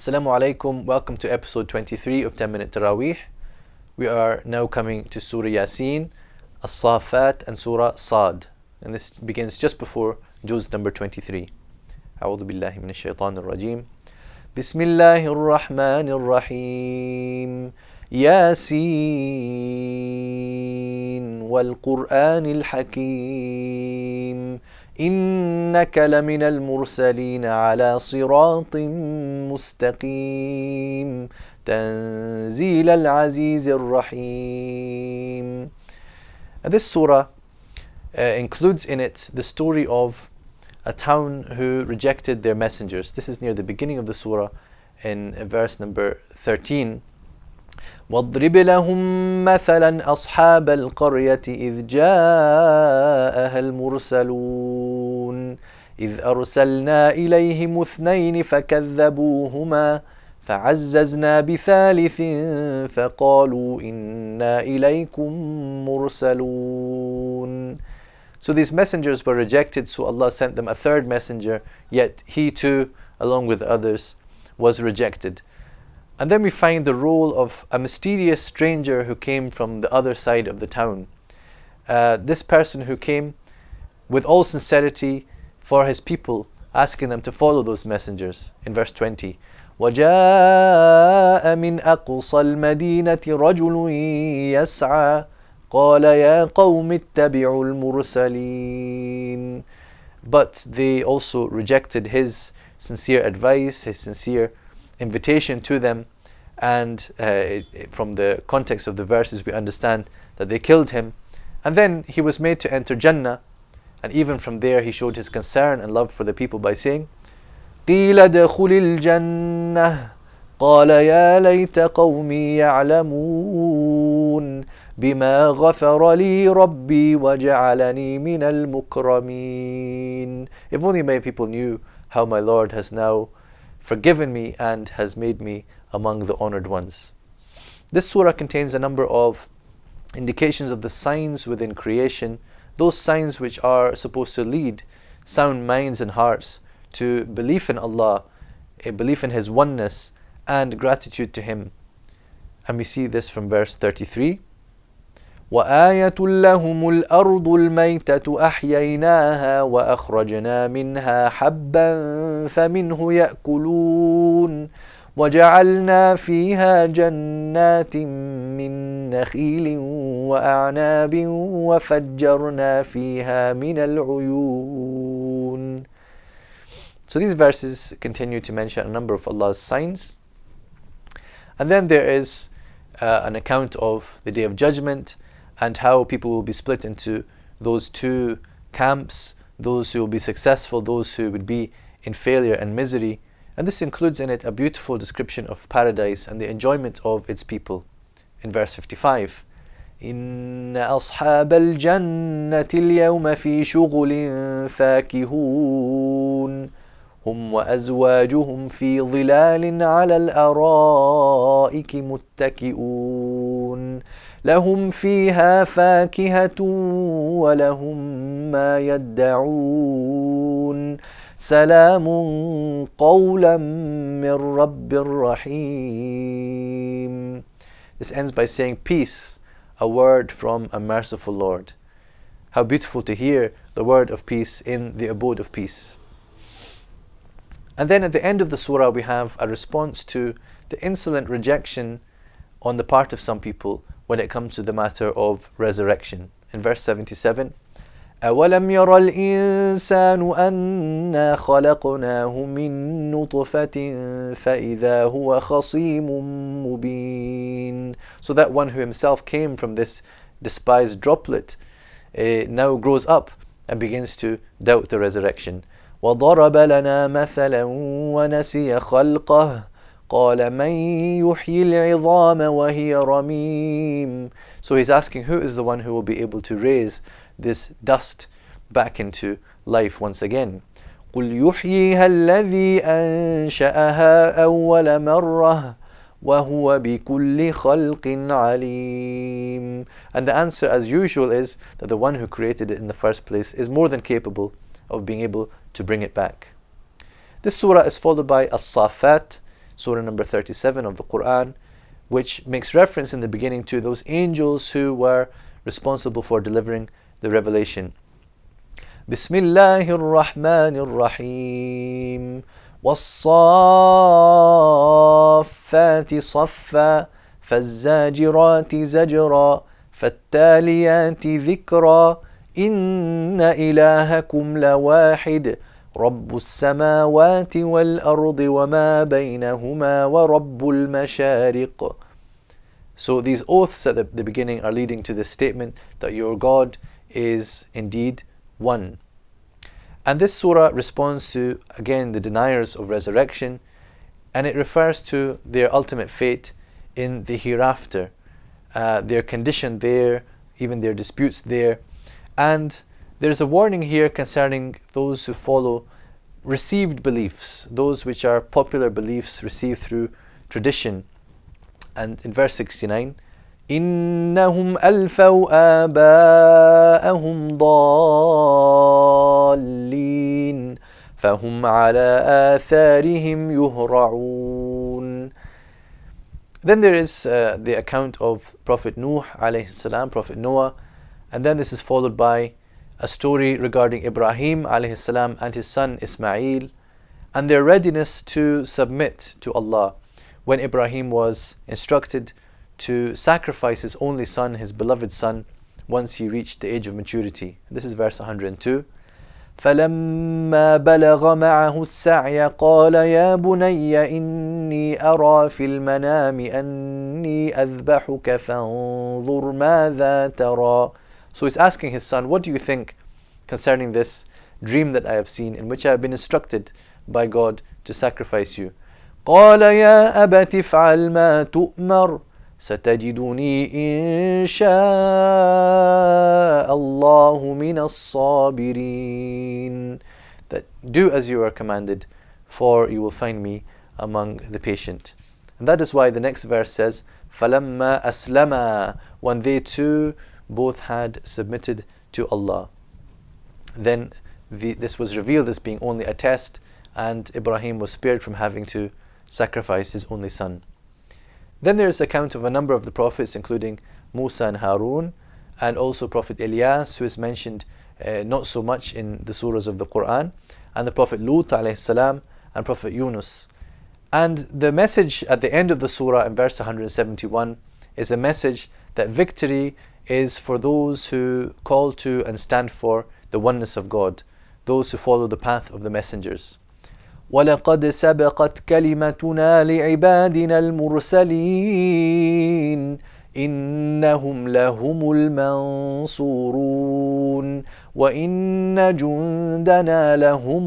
Assalamu alaikum, welcome to episode 23 of 10 Minute Taraweeh. We are now coming to Surah Yasin, Saffat and Surah Saad. And this begins just before juz number 23. أعوذ بالله من الشيطان الرجيم. بسم الله الرحمن الرحيم. ياسين والقرآن الحكيم. إنك لمن المرسلين على صراط مستقيم تنزيل العزيز الرحيم. And this surah includes in it the story of a town who rejected their messengers. This is near the beginning of the surah in verse number 13. واضرب لهم مثلا أصحاب القرية إذ جاءها المرسلون إذ أرسلنا إليهم اثنين فكذبوهما فعززنا بثالث فقالوا إنا إليكم مرسلون. So these messengers were rejected, so Allah sent them a third messenger, yet he too, along with others, was rejected. And then we find the role of a mysterious stranger who came from the other side of the town. This person who came with all sincerity for his people, asking them to follow those messengers. In verse 20, وَجَاءَ مِنْ أَقْصَى الْمَدِينَةِ رَجُلٌ يَسْعَى قَالَ يَا قَوْمِ اتَّبِعُوا الْمُرْسَلِينَ. But they also rejected his sincere advice, his sincere invitation to them, and from the context of the verses we understand that they killed him, and then he was made to enter Jannah, and even from there he showed his concern and love for the people by saying قِيلَ ادْخُلِ الْجَنَّةِ قَالَ يَا لَيْتَ قَوْمِي يَعْلَمُونَ بِمَا غَفَرَ لِي رَبِّي وَجَعَلَنِي مِنَ الْمُكْرَمِينَ. If only my people knew how my Lord has now forgiven me and has made me among the honored ones. This surah contains a number of indications of the signs within creation, those signs which are supposed to lead sound minds and hearts to belief in Allah, a belief in His oneness and gratitude to Him. And we see this from verse 33. وَآيَةٌ لَهُمُ الْأَرْضُ الْمَيْتَةُ أَحْيَيْنَاهَا وَأَخْرَجْنَا مِنْهَا حَبًّا فَمِنْهُ يَأْكُلُونَ وَجَعَلْنَا فِيهَا جَنَّاتٍ مِّن نَخِيلٍ وَأَعْنَابٍ وَفَجَّرْنَا فِيهَا مِنَ الْعُيُونِ. So these verses continue to mention a number of Allah's signs. And then there is an account of the Day of Judgment and how people will be split into those two camps, those who will be successful, those who would be in failure and misery. And this includes in it a beautiful description of paradise and the enjoyment of its people. In verse 55, إِنَّ أَصْحَابَ الْجَنَّةِ الْيَوْمَ فِي شُغُلٍ فَاكِهُونَ هم وأزواجهم في ظلال على الأرائك متكئون لهم فيها فاكهة ولهم ما يدعون سلام قولا من رب رحيم. This ends by saying peace, a word from a merciful Lord. How beautiful to hear the word of peace in the abode of peace. And then at the end of the surah we have a response to the insolent rejection on the part of some people when it comes to the matter of resurrection. In verse 77, أَوَلَمْ يَرَ الْإِنسَانُ أَنَّا خَلَقْنَاهُ مِن نُطْفَةٍ فَإِذَا هُوَ خَصِيمٌ مُبِينٌ. So that one who himself came from this despised droplet now grows up and begins to doubt the resurrection. وَضَرَبَ لَنَا مَثَلًا وَنَسِيَ خَلْقَهُ قَالَ مَنْ يُحْيِي الْعِظَامَ وَهِيَ رَمِيمٌ. So he's asking, who is the one who will be able to raise this dust back into life once again? قُلْ يُحْيِيهَا الَّذِي أَنْشَأَهَا أَوَّلَ مَرَّةٍ وَهُوَ بِكُلِّ خَلْقٍ عَلِيمٌ. And the answer as usual is that the one who created it in the first place is more than capable of being able to bring it back. This surah is followed by As-Saffat, Surah number 37 of the Quran, which makes reference in the beginning to those angels who were responsible for delivering the revelation. Bismillahir Rahmanir Rahim. وَالصَّافَّاتِ صَفًّا فَالزَّاجِرَاتِ زَجْرًا فَالتَّالِيَاتِ ذِكْرًا إِنَّ إِلَهَكُمْ لَوَاحِدٌ رَبُّ السَّمَاوَاتِ وَالْأَرْضِ وَمَا بَيْنَهُمَا وَرَبُّ الْمَشَارِقِ. So these oaths at the beginning are leading to this statement that your God is indeed one. And this surah responds to, again, the deniers of resurrection, and it refers to their ultimate fate in the hereafter, their condition there, even their disputes there. And there's a warning here concerning those who follow received beliefs, those which are popular beliefs received through tradition. And in verse 69, إِنَّهُمْ أَلْفَوْا آبَاءَهُمْ ضَالِّينَ فَهُمْ عَلَى آثَارِهِمْ يُهْرَعُونَ. Then there is the account of Prophet Nuh alayhi salam, Prophet Noah, and then this is followed by a story regarding Ibrahim alayhi salam and his son Ismail and their readiness to submit to Allah when Ibrahim was instructed to sacrifice his only son, his beloved son, once he reached the age of maturity. This is verse 102. فَلَمَّا بَلَغَ مَعَهُ السَّعْيَ قَالَ يَا بُنَيَّ إِنِّي أَرَى فِي الْمَنَامِ أَنِّي أَذْبَحُكَ فَانظُرْ مَاذَا تَرَى. So he's asking his son, what do you think concerning this dream that I have seen, in which I have been instructed by God to sacrifice you? قَالَ يَا أَبَتِ افْعَلْ مَا تُؤْمَرُ ستجدني إن شاء الله من الصابرين. That do as you are commanded, for you will find me among the patient. And that is why the next verse says, فَلَمَّا أَسْلَمَا, when they too both had submitted to Allah. Then this was revealed as being only a test, and Ibrahim was spared from having to sacrifice his only son. Then there is account of a number of the prophets, including Musa and Harun, and also Prophet Ilyas, who is mentioned not so much in the surahs of the Quran, and the Prophet Lut alayhi salam, and Prophet Yunus. And the message at the end of the surah in verse 171 is a message that victory is for those who call to and stand for the oneness of God, those who follow the path of the messengers. وَلَقَدْ سَبَقَتْ كَلِمَتُنَا لِعِبَادِنَا الْمُرْسَلِينَ إِنَّهُمْ لَهُمُ الْمَنْصُورُونَ وَإِنَّ جُنْدَنَا لَهُمُ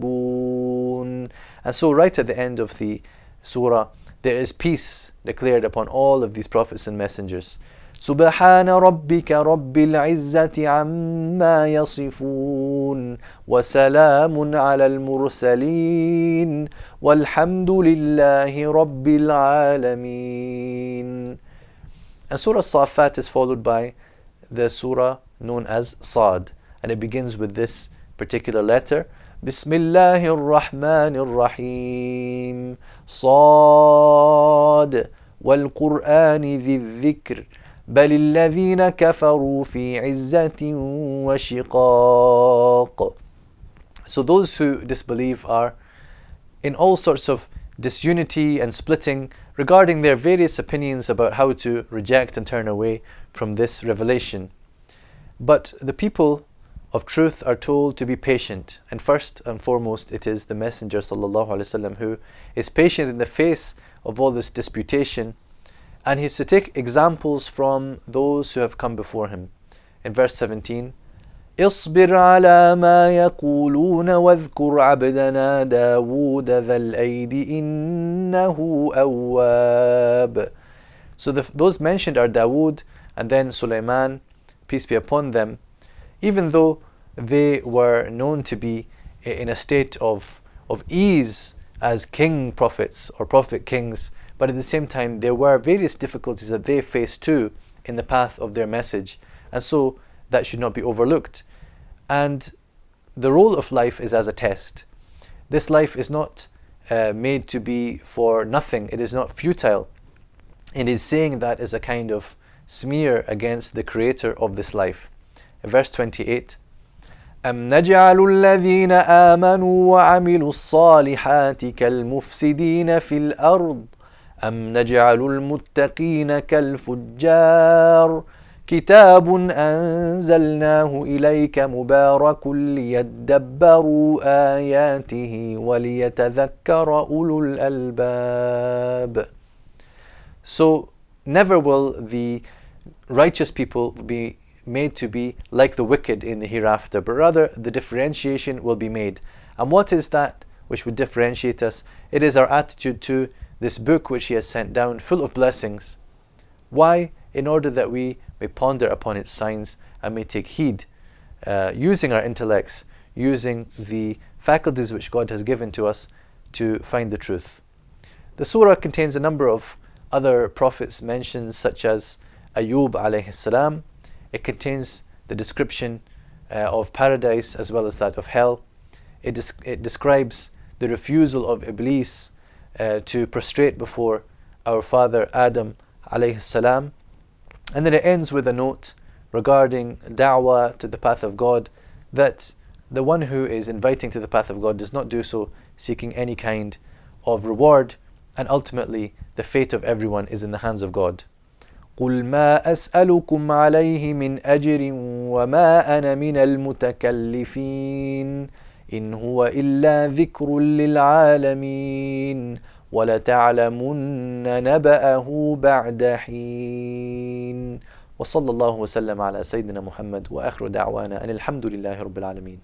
الْغَالِبُونَ. And so right at the end of the surah, there is peace declared upon all of these prophets and messengers. سبحان ربك رب العزة عما يصفون وسلام على المرسلين والحمد لله رب العالمين. And Surah Saffat is followed by the surah known as Saad, and it begins with this particular letter. بسم الله الرحمن الرحيم صاد والقرآن ذي الذكر بل الذين كفروا في عزة وشقاق. So those who disbelieve are in all sorts of disunity and splitting regarding their various opinions about how to reject and turn away from this revelation. But the people of truth are told to be patient, and first and foremost it is the Messenger ﷺ who is patient in the face of all this disputation, and he is to take examples from those who have come before him. In verse 17, اصبر على ما يقولون واذكر عبدنا داود ذا الأيد إنه أواب. So those mentioned are Dawood and then Sulaiman, peace be upon them, even though they were known to be in a state of ease as king prophets or prophet kings, but at the same time there were various difficulties that they faced too in the path of their message, and so that should not be overlooked. And the role of life is as a test. This life is not made to be for nothing. It is not futile. It is saying that as a kind of smear against the creator of this life. Verse 28. أم نجعل الذين آمنوا وعملوا الصالحات كالمفسدين في الأرض أم نجعل المتقين كالفجار كتاب أنزلناه إليك مبارك ليدبروا آياته وليتذكر أولو الألباب. So never will the righteous people be made to be like the wicked in the hereafter, but rather the differentiation will be made. And what is that which would differentiate us? It is our attitude to this book which He has sent down, full of blessings. Why? In order that we may ponder upon its signs and may take heed, using our intellects, using the faculties which God has given to us to find the truth. The surah contains a number of other prophets mentioned, such as Ayub alayhi salam. It contains the description of paradise as well as that of hell. It describes the refusal of Iblis to prostrate before our father Adam alayhi salam. And then it ends with a note regarding da'wah to the path of God, that the one who is inviting to the path of God does not do so seeking any kind of reward, and ultimately the fate of everyone is in the hands of God. قُلْ مَا أَسْأَلُكُمْ عَلَيْهِ مِنْ أَجْرٍ وَمَا أَنَا مِنَ الْمُتَكَلِّفِينَ إِنْ هُوَ إِلَّا ذِكْرٌ لِلْعَالَمِينَ وَلَتَعْلَمُنَّ نَبَأَهُ بَعْدَ حِينٍ وصلى الله وسلم على سيدنا محمد وآخر دعوانا أن الحمد لله رب العالمين.